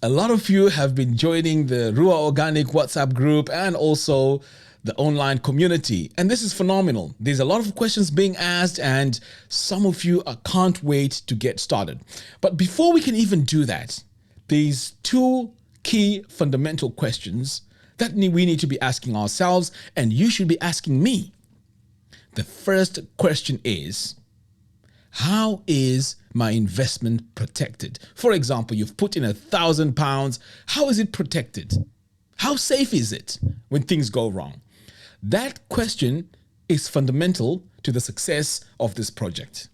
A lot of you have been joining the Ruwa Organic WhatsApp group and also the online community. And this is phenomenal. There's a lot of questions being asked and some of you can't wait to get started. But before we can even do that, there's two key fundamental questions that we need to be asking ourselves, and you should be asking me. The first question is, how is my investment protected? For example, you've put in £1,000. How is it protected? How safe is it when things go wrong? That question is fundamental to the success of this project.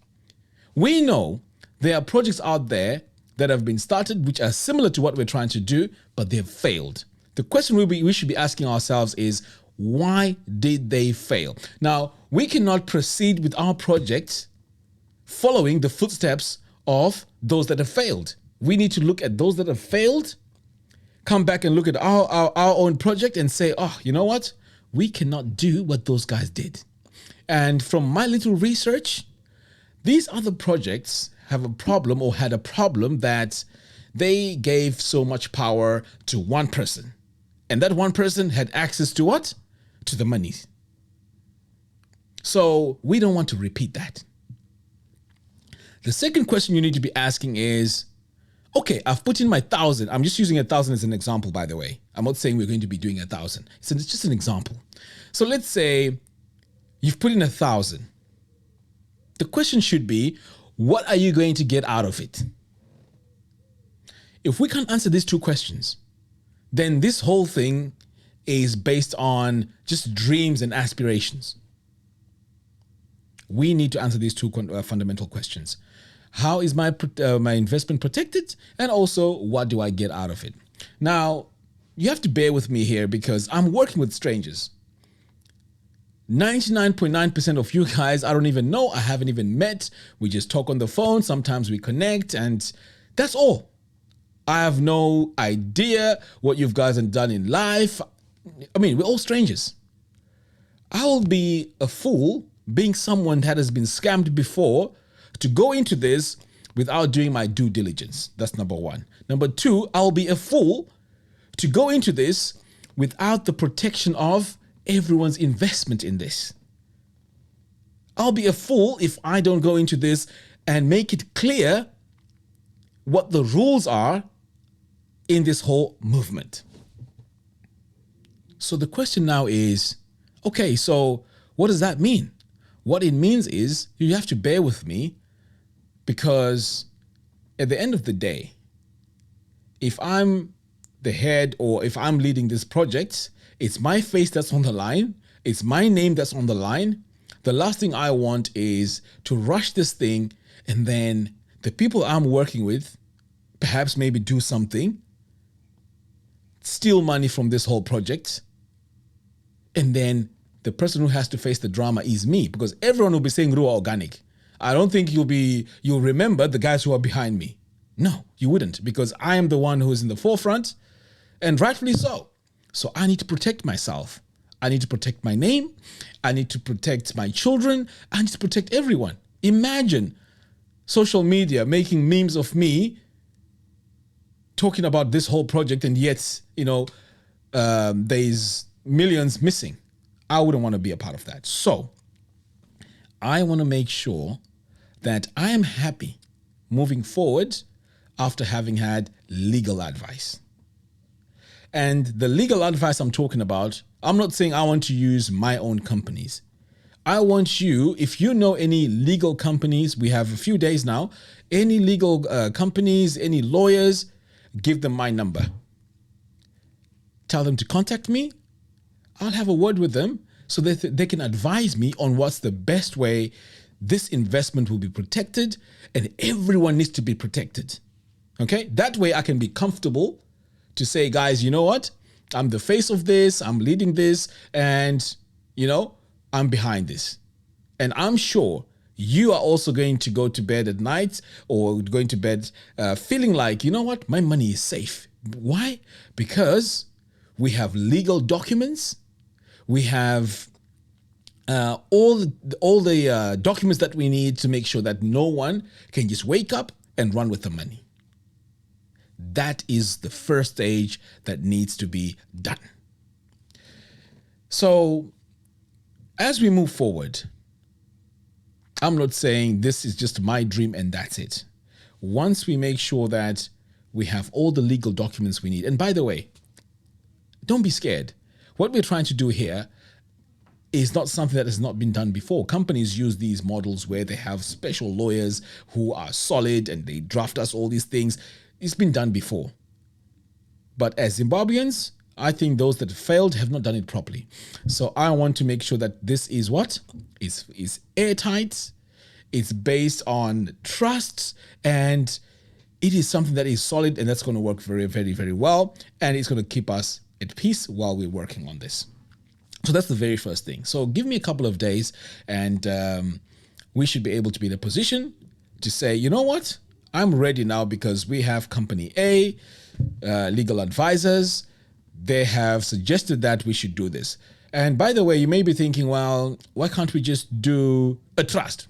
We know there are projects out there that have been started which are similar to what we're trying to do, but they've failed. The question we should be asking ourselves is, why did they fail? Now, we cannot proceed with our project following the footsteps of those that have failed. We need to look at those that have failed, come back and look at our own project and say, oh, you know what? We cannot do what those guys did. And from my little research, these other projects have a problem or had a problem that they gave so much power to one person. And that one person had access to what? To the money. So we don't want to repeat that. The second question you need to be asking is, okay, I've put in my 1,000. I'm just using 1,000 as an example, by the way. I'm not saying we're going to be doing 1,000. It's just an example. So let's say you've put in 1,000. The question should be, what are you going to get out of it? If we can't answer these two questions, then this whole thing is based on just dreams and aspirations. We need to answer these two fundamental questions. How is my investment protected? And also, what do I get out of it? Now, you have to bear with me here because I'm working with strangers. 99.9% of you guys, I don't even know. I haven't even met. We just talk on the phone. Sometimes we connect and that's all. I have no idea what you guys have done in life. I mean, we're all strangers. I will be a fool being someone that has been scammed before to go into this without doing my due diligence. That's number one. Number two, I'll be a fool to go into this without the protection of everyone's investment in this. I'll be a fool if I don't go into this and make it clear what the rules are in this whole movement. So the question now is, okay, so what does that mean? What it means is you have to bear with me because at the end of the day, if I'm the head or if I'm leading this project, it's my face that's on the line. It's my name that's on the line. The last thing I want is to rush this thing and then the people I'm working with perhaps maybe do something, steal money from this whole project, and then the person who has to face the drama is me because everyone will be saying Ruwa Organic. I don't think you'll remember the guys who are behind me. No, you wouldn't because I am the one who's in the forefront and rightfully so. So I need to protect myself. I need to protect my name. I need to protect my children. I need to protect everyone. Imagine social media making memes of me talking about this whole project and yet, there's millions missing. I wouldn't want to be a part of that. So I want to make sure that I am happy moving forward after having had legal advice. And the legal advice I'm talking about, I'm not saying I want to use my own companies. I want you, if you know any legal companies, we have a few days now, any legal companies, any lawyers, give them my number. Tell them to contact me. I'll have a word with them so that they can advise me on what's the best way this investment will be protected, and everyone needs to be protected. Okay? That way I can be comfortable to say, guys, you know what? I'm the face of this, I'm leading this, and, I'm behind this. And I'm sure you are also going to go to bed at night or going to bed feeling like, you know what? My money is safe. Why? Because we have legal documents. We have all the documents that we need to make sure that no one can just wake up and run with the money. That is the first stage that needs to be done. So as we move forward, I'm not saying this is just my dream and that's it. Once we make sure that we have all the legal documents we need, and by the way, don't be scared. What we're trying to do here is not something that has not been done before. Companies use these models where they have special lawyers who are solid and they draft us all these things. It's been done before. But as Zimbabweans, I think those that failed have not done it properly. So I want to make sure that this is what? Is airtight, it's based on trust, and it is something that is solid and that's going to work very, very, very well. And it's going to keep us at peace while we're working on this. So that's the very first thing. So give me a couple of days and we should be able to be in a position to say, you know what? I'm ready now because we have company A, legal advisors. They have suggested that we should do this. And by the way, you may be thinking, well, why can't we just do a trust?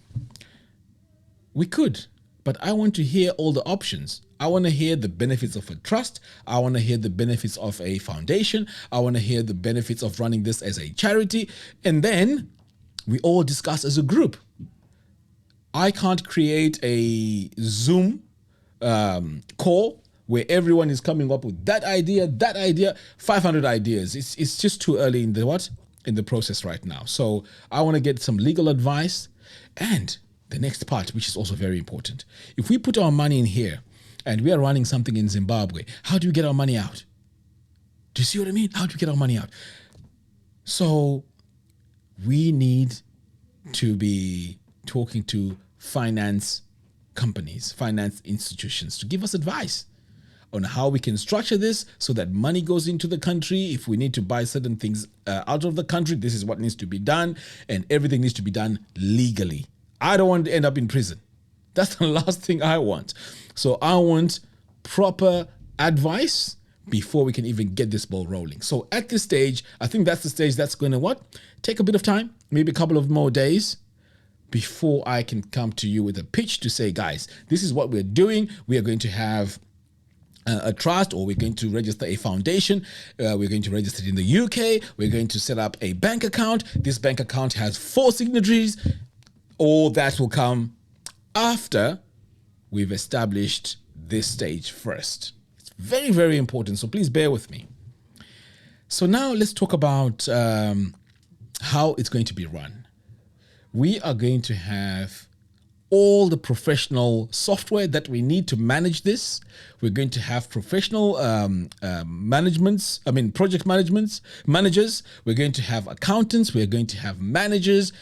We could, but I want to hear all the options. I want to hear the benefits of a trust. I want to hear the benefits of a foundation. I want to hear the benefits of running this as a charity. And then we all discuss as a group. I can't create a Zoom call where everyone is coming up with that idea, 500 ideas. It's just too early in the process right now. So I want to get some legal advice. And the next part, which is also very important. If we put our money in here and we are running something in Zimbabwe, how do we get our money out? Do you see what I mean? How do we get our money out? So we need to be talking to finance companies, finance institutions to give us advice on how we can structure this so that money goes into the country. If we need to buy certain things out of the country, this is what needs to be done, and everything needs to be done legally. I don't want to end up in prison. That's the last thing I want. So I want proper advice before we can even get this ball rolling. So at this stage, I think that's the stage that's going to take a bit of time, maybe a couple of more days before I can come to you with a pitch to say, guys, this is what we're doing. We are going to have a trust, or we're going to register a foundation. We're going to register it in the UK. We're going to set up a bank account. This bank account has 4 signatories. All that will come after we've established this stage first. It's very, very important. So please bear with me. So now let's talk about how it's going to be run. We are going to have all the professional software that we need to manage this. We're going to have professional project managers. We're going to have accountants. We're going to have managers,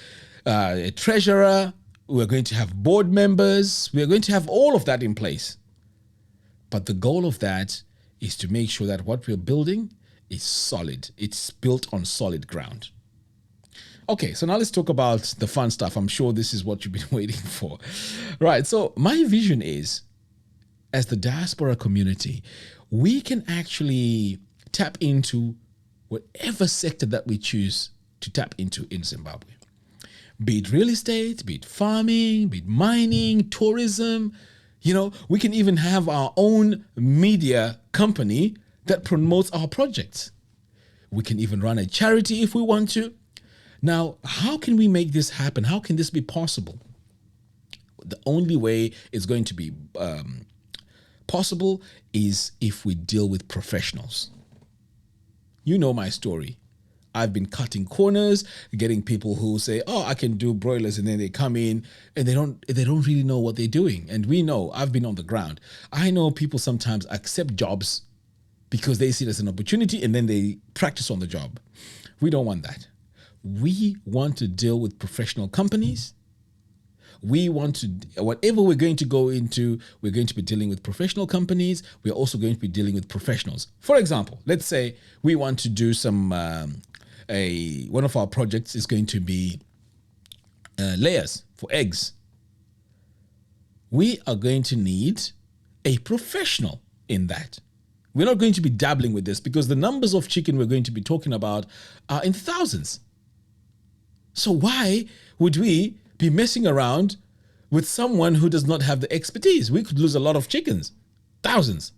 a treasurer. We're going to have board members. We're going to have all of that in place. But the goal of that is to make sure that what we're building is solid. It's built on solid ground. Okay, so now let's talk about the fun stuff. I'm sure this is what you've been waiting for. Right, so my vision is, as the diaspora community, we can actually tap into whatever sector that we choose to tap into in Zimbabwe. Be it real estate, be it farming, be it mining, tourism. We can even have our own media company that promotes our projects. We can even run a charity if we want to. Now, how can we make this happen? How can this be possible? The only way it's going to be possible is if we deal with professionals. You know my story. I've been cutting corners, getting people who say, "Oh, I can do broilers," and then they come in and they don't really know what they're doing. And we know, I've been on the ground. I know people sometimes accept jobs because they see it as an opportunity and then they practice on the job. We don't want that. We want to deal with professional companies. We want to, whatever we're going to go into, we're going to be dealing with professional companies. We're also going to be dealing with professionals. For example, let's say we want to do some, one of our projects is going to be layers for eggs. We are going to need a professional in that. We're not going to be dabbling with this because the numbers of chicken we're going to be talking about are in thousands. So why would we be messing around with someone who does not have the expertise? We could lose a lot of chickens, thousands.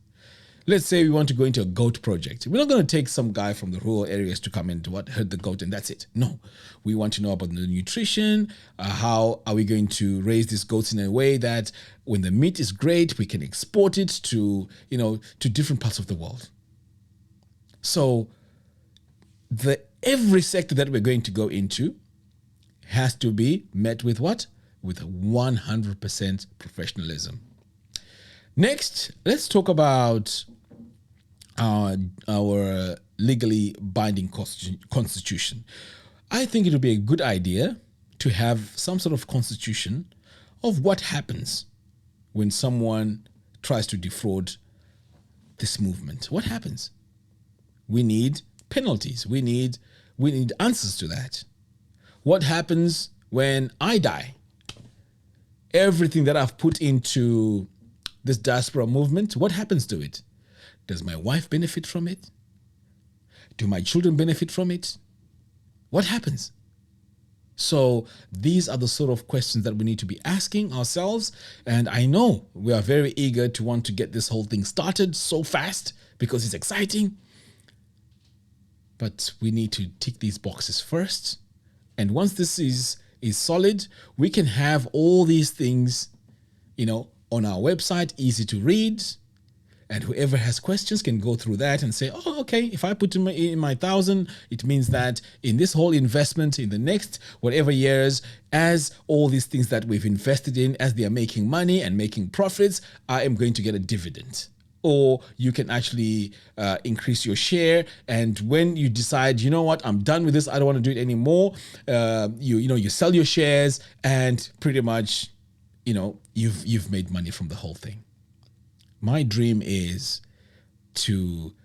Let's say we want to go into a goat project. We're not going to take some guy from the rural areas to come and herd the goat and that's it. No, we want to know about the nutrition. How are we going to raise these goats in a way that when the meat is great, we can export it to, to different parts of the world. So every sector that we're going to go into has to be met with what? With 100% professionalism. Next, let's talk about our legally binding constitution. I think it would be a good idea to have some sort of constitution of what happens when someone tries to defraud this movement. What happens? We need penalties. We need answers to that. What happens when I die? Everything that I've put into this diaspora movement, what happens to it? Does my wife benefit from it? Do my children benefit from it? What happens? So these are the sort of questions that we need to be asking ourselves. And I know we are very eager to want to get this whole thing started so fast because it's exciting. But we need to tick these boxes first. And once this is solid, we can have all these things, on our website, easy to read, and whoever has questions can go through that and say, oh, okay, if I put in my 1,000, it means that in this whole investment in the next whatever years, as all these things that we've invested in, as they are making money and making profits, I am going to get a dividend. Or you can actually increase your share. And when you decide, you know what, I'm done with this, I don't want to do it anymore, you sell your shares and pretty much, you've made money from the whole thing. My dream is to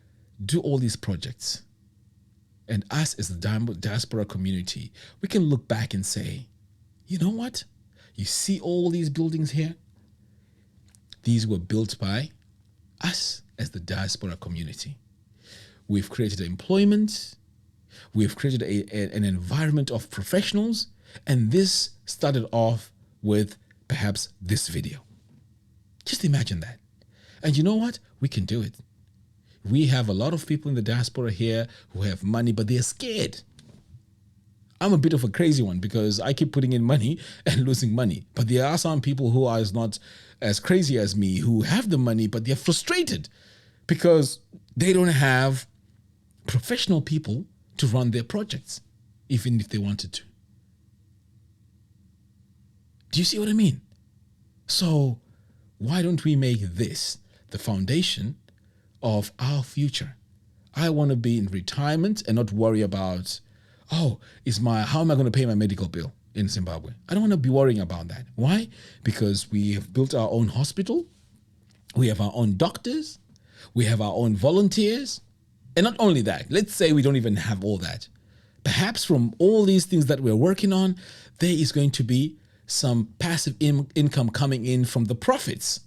do all these projects. And us as the diaspora community, we can look back and say, you know what? You see all these buildings here? These were built by us as the diaspora community. We've created employment. We've created an environment of professionals. And this started off with perhaps this video. Just imagine that. And you know what? We can do it. We have a lot of people in the diaspora here who have money, but they're scared. I'm a bit of a crazy one because I keep putting in money and losing money. But there are some people who are not as crazy as me who have the money, but they're frustrated because they don't have professional people to run their projects, even if they wanted to. Do you see what I mean? So why don't we make this the foundation of our future? I want to be in retirement and not worry about, how am I going to pay my medical bill in Zimbabwe? I don't want to be worrying about that. Why? Because we have built our own hospital. We have our own doctors. We have our own volunteers. And not only that, let's say we don't even have all that. Perhaps from all these things that we're working on, there is going to be some passive income coming in from the profits.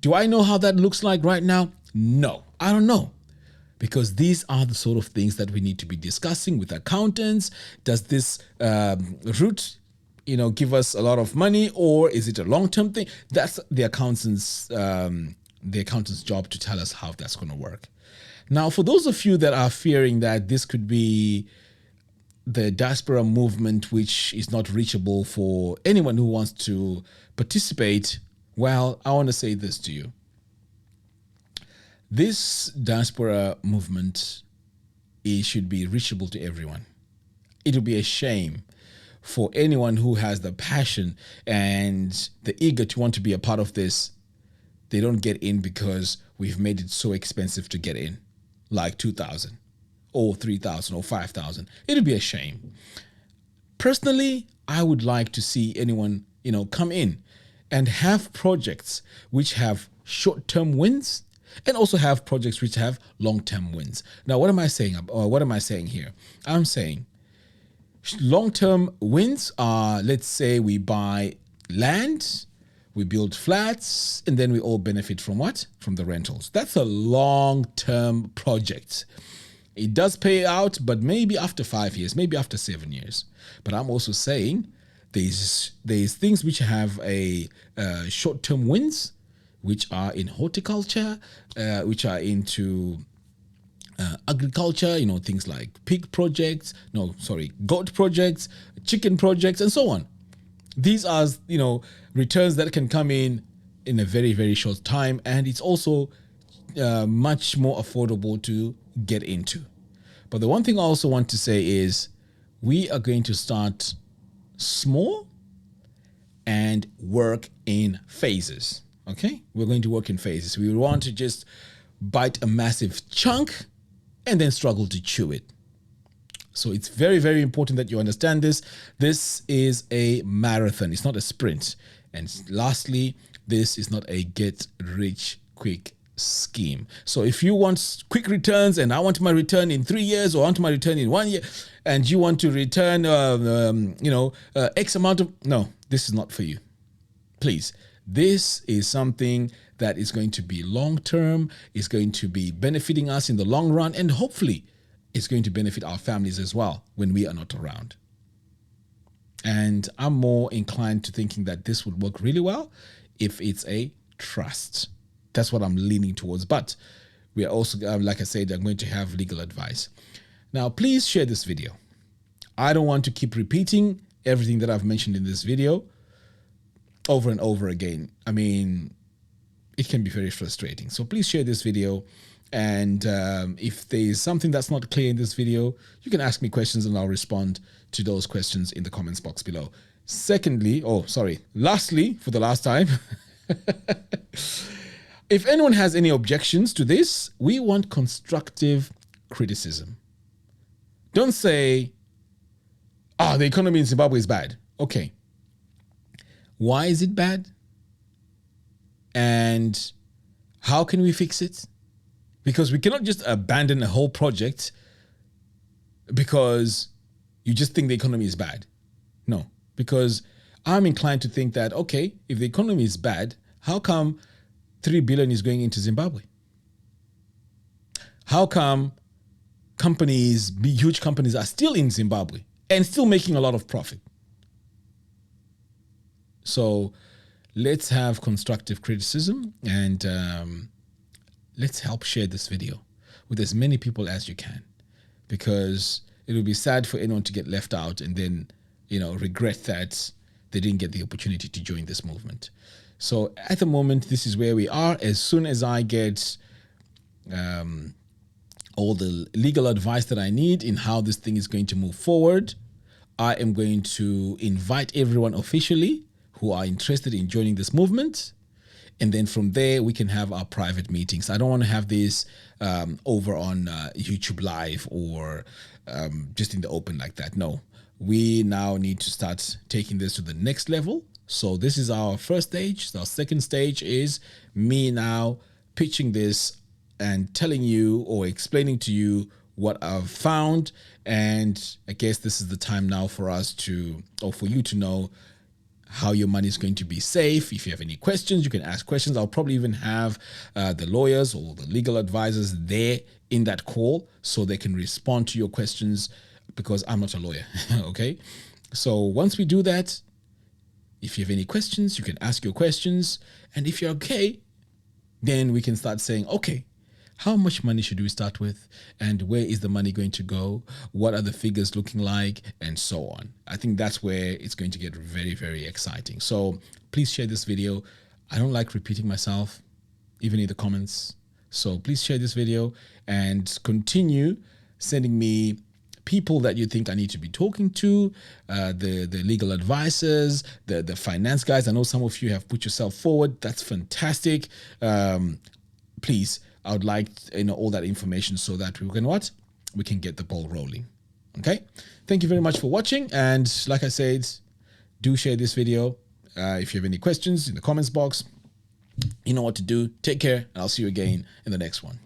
Do I know how that looks like right now? No, I don't know. Because these are the sort of things that we need to be discussing with accountants. Does this route, give us a lot of money, or is it a long-term thing? That's the accountant's job to tell us how that's going to work. Now, for those of you that are fearing that this could be the diaspora movement, which is not reachable for anyone who wants to participate, well, I want to say this to you. This diaspora movement, it should be reachable to everyone. It would be a shame for anyone who has the passion and the eager to want to be a part of this. They don't get in because we've made it so expensive to get in, like 2,000 or 3,000 or 5,000. It would be a shame. Personally, I would like to see anyone, come in and have projects which have short-term wins and also have projects which have long-term wins. Now, what am I saying? What am I saying here? I'm saying long-term wins are, let's say we buy land, we build flats, and then we all benefit from what? From the rentals. That's a long-term project. It does pay out, but maybe after 5 years, maybe after 7 years. But I'm also saying there's things which have a short-term wins, which are in horticulture, which are into agriculture, things like pig projects, goat projects, chicken projects, and so on. These are, returns that can come in a very, very short time, and it's also much more affordable to get into. But the one thing I also want to say is we are going to start small and work in phases. Okay? We're going to work in phases. We want to just bite a massive chunk and then struggle to chew it. So it's very, very important that you understand this. This is a marathon. It's not a sprint. And lastly, this is not a get rich quick scheme. So if you want quick returns and I want my return in 3 years or I want my return in 1 year and you want to return, X amount of, no, this is not for you. Please. This is something that is going to be long-term, is going to be benefiting us in the long run, and hopefully it's going to benefit our families as well when we are not around. And I'm more inclined to thinking that this would work really well if it's a trust. That's what I'm leaning towards. But we are also, like I said, I'm going to have legal advice. Now, please share this video. I don't want to keep repeating everything that I've mentioned in this video over and over again. I mean, it can be very frustrating. So please share this video. And if there is something that's not clear in this video, you can ask me questions and I'll respond to those questions in the comments box below. Lastly, for the last time, if anyone has any objections to this, we want constructive criticism. Don't say, the economy in Zimbabwe is bad. Okay. Why is it bad? And how can we fix it? Because we cannot just abandon a whole project because you just think the economy is bad. No, because I'm inclined to think that, okay, if the economy is bad, how come 3 billion is going into Zimbabwe? How come companies, big, huge companies are still in Zimbabwe and still making a lot of profit? So let's have constructive criticism and let's help share this video with as many people as you can, because it will be sad for anyone to get left out and then, regret that they didn't get the opportunity to join this movement. So at the moment, this is where we are. As soon as I get all the legal advice that I need in how this thing is going to move forward, I am going to invite everyone officially who are interested in joining this movement. And then from there, we can have our private meetings. I don't want to have this over on YouTube Live or just in the open like that. No, we now need to start taking this to the next level. So this is our first stage. Our second stage is me now pitching this and telling you or explaining to you what I've found. And I guess this is the time now for us to, or for you to know how your money is going to be safe. If you have any questions, you can ask questions. I'll probably even have the lawyers or the legal advisors there in that call so they can respond to your questions, because I'm not a lawyer. Okay. So once we do that, if you have any questions, you can ask your questions. And if you're okay, then we can start saying, okay, how much money should we start with? And where is the money going to go? What are the figures looking like? And so on. I think that's where it's going to get very, very exciting. So please share this video. I don't like repeating myself, even in the comments. So please share this video and continue sending me people that you think I need to be talking to, the legal advisors, the finance guys. I know some of you have put yourself forward. That's fantastic. Please, I would like all that information so that we can get the ball rolling. Okay. Thank you very much for watching. And like I said, do share this video. If you have any questions in the comments box, you know what to do. Take care, and I'll see you again in the next one.